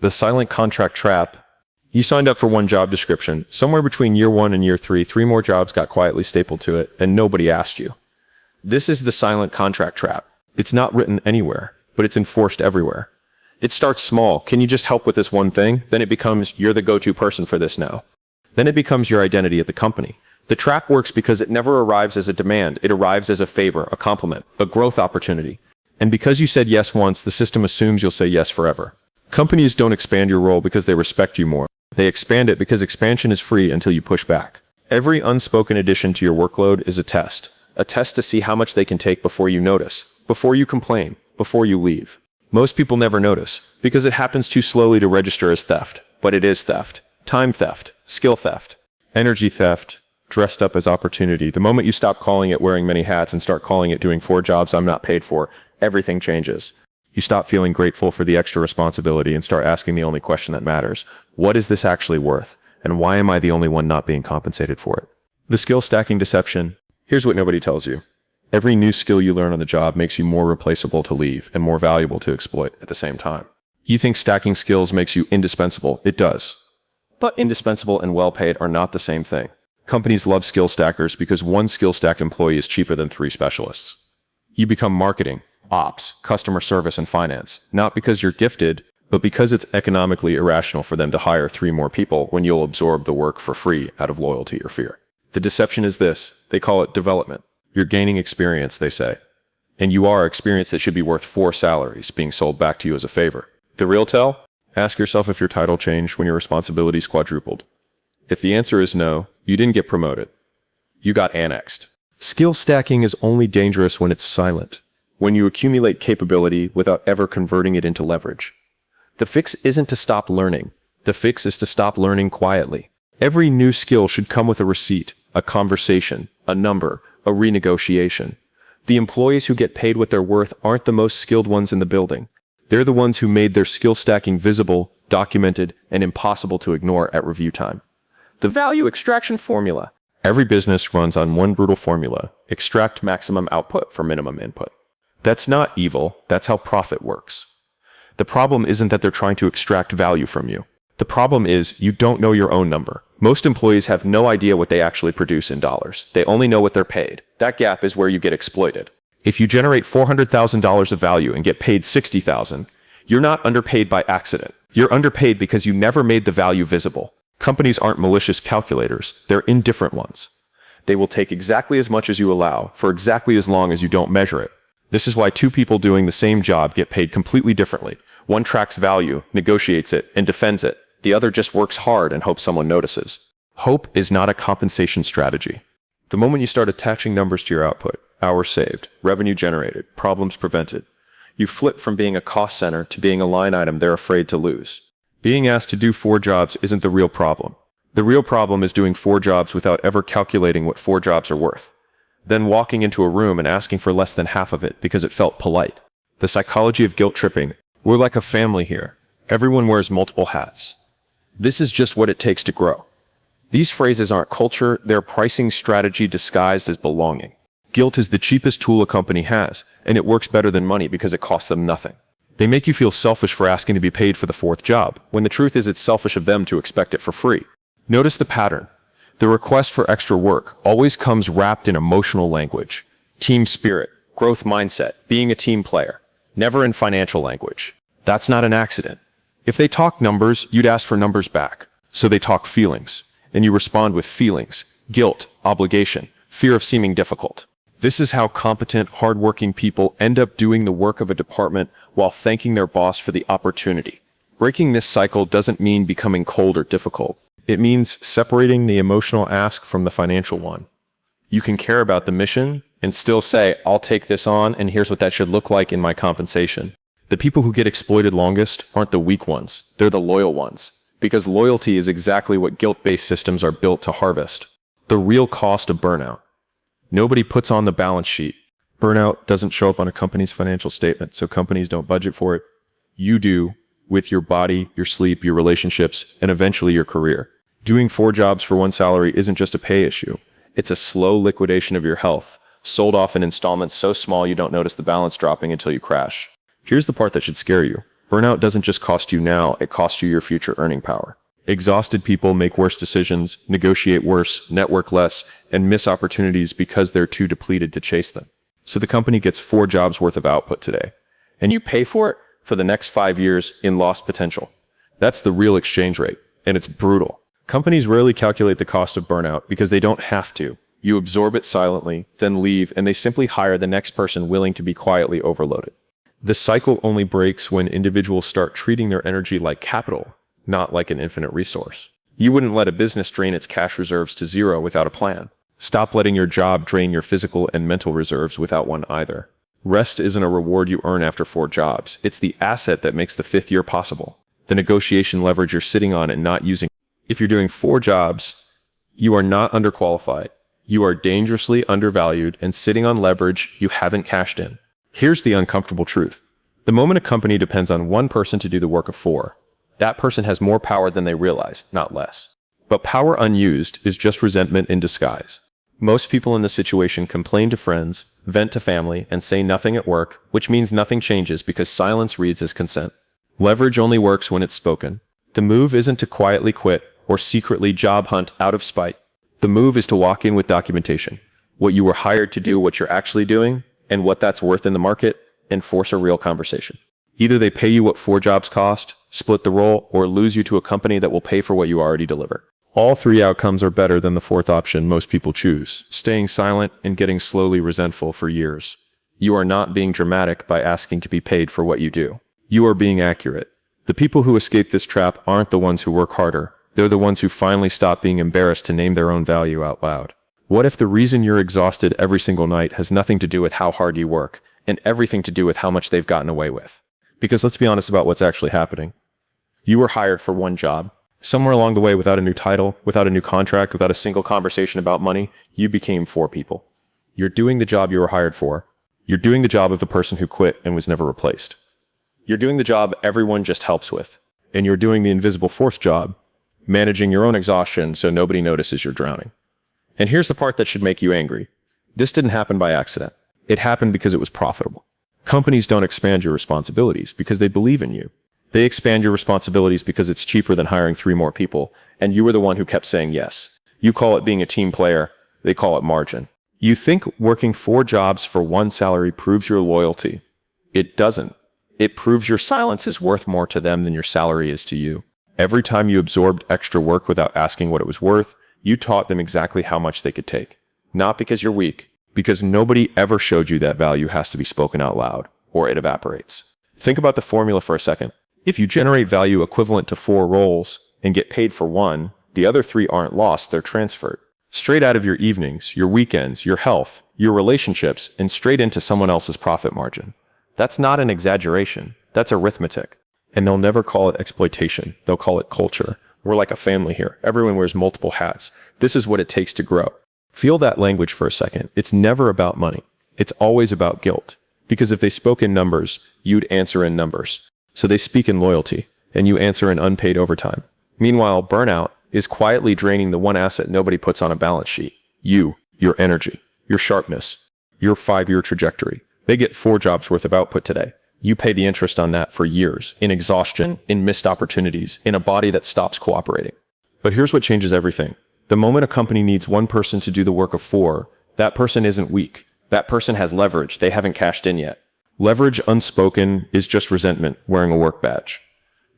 The silent contract trap. You signed up for one job description. Somewhere between year 1 and year 3, 3 more jobs got quietly stapled to it, and nobody asked you. This is the silent contract trap. It's not written anywhere, but it's enforced everywhere. It starts small. Can you just help with this one thing? Then it becomes, you're the go-to person for this now. Then it becomes your identity at the company. The trap works because it never arrives as a demand. It arrives as a favor, a compliment, a growth opportunity. And because you said yes once, the system assumes you'll say yes forever. Companies don't expand your role because they respect you more. They expand it because expansion is free until you push back. Every unspoken addition to your workload is a test to see how much they can take before you notice, before you complain, before you leave. Most people never notice because it happens too slowly to register as theft, but it is theft. Time theft, skill theft, energy theft, dressed up as opportunity. The moment you stop calling it wearing many hats and start calling it doing 4 jobs I'm not paid for, everything changes. You stop feeling grateful for the extra responsibility and start asking the only question that matters. What is this actually worth? And why am I the only one not being compensated for it? The skill stacking deception. Here's what nobody tells you. Every new skill you learn on the job makes you more replaceable to leave and more valuable to exploit at the same time. You think stacking skills makes you indispensable. It does. But indispensable and well-paid are not the same thing. Companies love skill stackers because one skill-stacked employee is cheaper than 3 specialists. You become marketing, ops, customer service, and finance, not because you're gifted, but because it's economically irrational for them to hire 3 more people when you'll absorb the work for free out of loyalty or fear. The deception is this. They call it development. You're gaining experience, they say. And you are experience that should be worth 4 salaries being sold back to you as a favor. The real tell? Ask yourself if your title changed when your responsibilities quadrupled. If the answer is no, you didn't get promoted. You got annexed. Skill stacking is only dangerous when it's silent, when you accumulate capability without ever converting it into leverage. The fix isn't to stop learning. The fix is to stop learning quietly. Every new skill should come with a receipt, a conversation, a number, a renegotiation. The employees who get paid what they're worth aren't the most skilled ones in the building. They're the ones who made their skill stacking visible, documented, and impossible to ignore at review time. The value extraction formula. Every business runs on one brutal formula: extract maximum output for minimum input. That's not evil, that's how profit works. The problem isn't that they're trying to extract value from you. The problem is you don't know your own number. Most employees have no idea what they actually produce in dollars. They only know what they're paid. That gap is where you get exploited. If you generate $400,000 of value and get paid $60,000, you're not underpaid by accident. You're underpaid because you never made the value visible. Companies aren't malicious calculators. They're indifferent ones. They will take exactly as much as you allow for exactly as long as you don't measure it. This is why 2 people doing the same job get paid completely differently. One tracks value, negotiates it, and defends it. The other just works hard and hopes someone notices. Hope is not a compensation strategy. The moment you start attaching numbers to your output, hours saved, revenue generated, problems prevented, you flip from being a cost center to being a line item they're afraid to lose. Being asked to do 4 jobs isn't the real problem. The real problem is doing 4 jobs without ever calculating what 4 jobs are worth. Then walking into a room and asking for less than half of it because it felt polite. The psychology of guilt tripping. We're like a family here. Everyone wears multiple hats. This is just what it takes to grow. These phrases aren't culture, they're pricing strategy disguised as belonging. Guilt is the cheapest tool a company has, and it works better than money because it costs them nothing. They make you feel selfish for asking to be paid for the 4th job, when the truth is it's selfish of them to expect it for free. Notice the pattern. The request for extra work always comes wrapped in emotional language. Team spirit, growth mindset, being a team player. Never in financial language. That's not an accident. If they talk numbers, you'd ask for numbers back. So they talk feelings, and you respond with feelings, guilt, obligation, fear of seeming difficult. This is how competent, hardworking people end up doing the work of a department while thanking their boss for the opportunity. Breaking this cycle doesn't mean becoming cold or difficult. It means separating the emotional ask from the financial one. You can care about the mission and still say, I'll take this on and here's what that should look like in my compensation. The people who get exploited longest aren't the weak ones, they're the loyal ones. Because loyalty is exactly what guilt-based systems are built to harvest. The real cost of burnout. Nobody puts on the balance sheet. Burnout doesn't show up on a company's financial statement, so companies don't budget for it. You do, with your body, your sleep, your relationships, and eventually your career. Doing 4 jobs for 1 salary isn't just a pay issue. It's a slow liquidation of your health, sold off in installments so small you don't notice the balance dropping until you crash. Here's the part that should scare you. Burnout doesn't just cost you now, it costs you your future earning power. Exhausted people make worse decisions, negotiate worse, network less, and miss opportunities because they're too depleted to chase them. So the company gets 4 jobs worth of output today, and you pay for it for the next 5 years in lost potential. That's the real exchange rate, and it's brutal. Companies rarely calculate the cost of burnout because they don't have to. You absorb it silently, then leave, and they simply hire the next person willing to be quietly overloaded. This cycle only breaks when individuals start treating their energy like capital, not like an infinite resource. You wouldn't let a business drain its cash reserves to zero without a plan. Stop letting your job drain your physical and mental reserves without one either. Rest isn't a reward you earn after 4 jobs. It's the asset that makes the 5th year possible. The negotiation leverage you're sitting on and not using. If you're doing 4 jobs, you are not underqualified. You are dangerously undervalued and sitting on leverage you haven't cashed in. Here's the uncomfortable truth. The moment a company depends on one person to do the work of 4, that person has more power than they realize, not less. But power unused is just resentment in disguise. Most people in this situation complain to friends, vent to family, and say nothing at work, which means nothing changes because silence reads as consent. Leverage only works when it's spoken. The move isn't to quietly quit or secretly job hunt out of spite. The move is to walk in with documentation, what you were hired to do, what you're actually doing, and what that's worth in the market, and force a real conversation. Either they pay you what 4 jobs cost, split the role, or lose you to a company that will pay for what you already deliver. All 3 outcomes are better than the 4th option most people choose, staying silent and getting slowly resentful for years. You are not being dramatic by asking to be paid for what you do. You are being accurate. The people who escape this trap aren't the ones who work harder. They're the ones who finally stop being embarrassed to name their own value out loud. What if the reason you're exhausted every single night has nothing to do with how hard you work, and everything to do with how much they've gotten away with? Because let's be honest about what's actually happening. You were hired for 1 job. Somewhere along the way, without a new title, without a new contract, without a single conversation about money, you became 4 people. You're doing the job you were hired for. You're doing the job of the person who quit and was never replaced. You're doing the job everyone just helps with. And you're doing the invisible 4th job, managing your own exhaustion so nobody notices you're drowning. And here's the part that should make you angry. This didn't happen by accident. It happened because it was profitable. Companies don't expand your responsibilities because they believe in you. They expand your responsibilities because it's cheaper than hiring 3 more people, and you were the one who kept saying yes. You call it being a team player, they call it margin. You think working 4 jobs for 1 salary proves your loyalty. It doesn't. It proves your silence is worth more to them than your salary is to you. Every time you absorbed extra work without asking what it was worth, you taught them exactly how much they could take. Not because you're weak, because nobody ever showed you that value has to be spoken out loud, or it evaporates. Think about the formula for a second. If you generate value equivalent to 4 roles and get paid for 1, the other 3 aren't lost, they're transferred. Straight out of your evenings, your weekends, your health, your relationships, and straight into someone else's profit margin. That's not an exaggeration, that's arithmetic. And they'll never call it exploitation, they'll call it culture. We're like a family here, everyone wears multiple hats. This is what it takes to grow. Feel that language for a second. It's never about money. It's always about guilt. Because if they spoke in numbers, you'd answer in numbers. So they speak in loyalty, and you answer in unpaid overtime. Meanwhile, burnout is quietly draining the one asset nobody puts on a balance sheet. You, your energy, your sharpness, your 5-year trajectory. They get 4 jobs worth of output today. You pay the interest on that for years, in exhaustion, in missed opportunities, in a body that stops cooperating. But here's what changes everything. The moment a company needs 1 person to do the work of 4, that person isn't weak. That person has leverage they haven't cashed in yet. Leverage unspoken is just resentment wearing a work badge.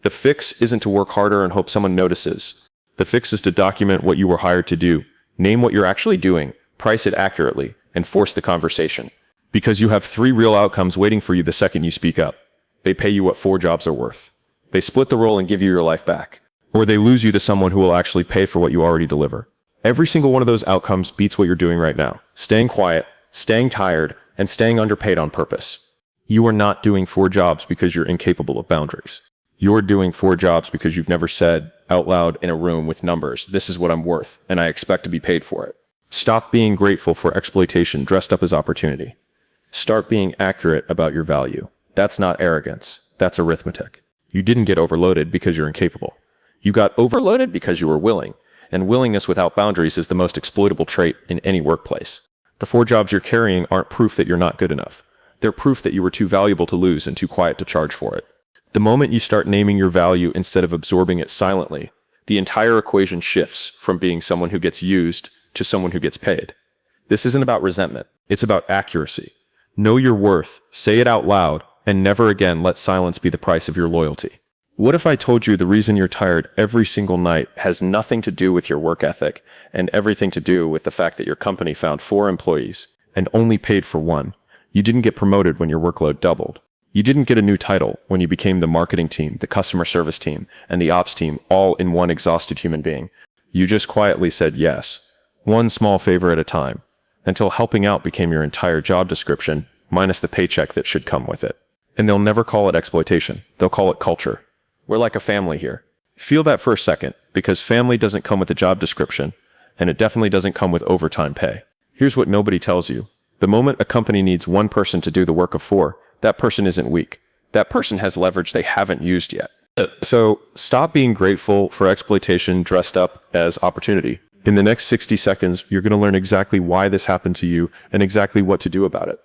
The fix isn't to work harder and hope someone notices. The fix is to document what you were hired to do, name what you're actually doing, price it accurately, and force the conversation. Because you have 3 real outcomes waiting for you the second you speak up. They pay you what 4 jobs are worth. They split the role and give you your life back. Or they lose you to someone who will actually pay for what you already deliver. Every single one of those outcomes beats what you're doing right now. Staying quiet, staying tired, and staying underpaid on purpose. You are not doing 4 jobs because you're incapable of boundaries. You're doing 4 jobs because you've never said out loud in a room with numbers, this is what I'm worth, and I expect to be paid for it. Stop being grateful for exploitation dressed up as opportunity. Start being accurate about your value. That's not arrogance. That's arithmetic. You didn't get overloaded because you're incapable. You got overloaded because you were willing, and willingness without boundaries is the most exploitable trait in any workplace. The 4 jobs you're carrying aren't proof that you're not good enough. They're proof that you were too valuable to lose and too quiet to charge for it. The moment you start naming your value instead of absorbing it silently, the entire equation shifts from being someone who gets used to someone who gets paid. This isn't about resentment. It's about accuracy. Know your worth, say it out loud, and never again let silence be the price of your loyalty. What if I told you the reason you're tired every single night has nothing to do with your work ethic and everything to do with the fact that your company found 4 employees and only paid for 1? You didn't get promoted when your workload doubled. You didn't get a new title when you became the marketing team, the customer service team, and the ops team all in one exhausted human being. You just quietly said yes, one small favor at a time, until helping out became your entire job description, minus the paycheck that should come with it. And they'll never call it exploitation. They'll call it culture. We're like a family here. Feel that for a second, because family doesn't come with a job description, and it definitely doesn't come with overtime pay. Here's what nobody tells you. The moment a company needs 1 person to do the work of 4, that person isn't weak. That person has leverage they haven't used yet. So stop being grateful for exploitation dressed up as opportunity. In the next 60 seconds, you're going to learn exactly why this happened to you and exactly what to do about it.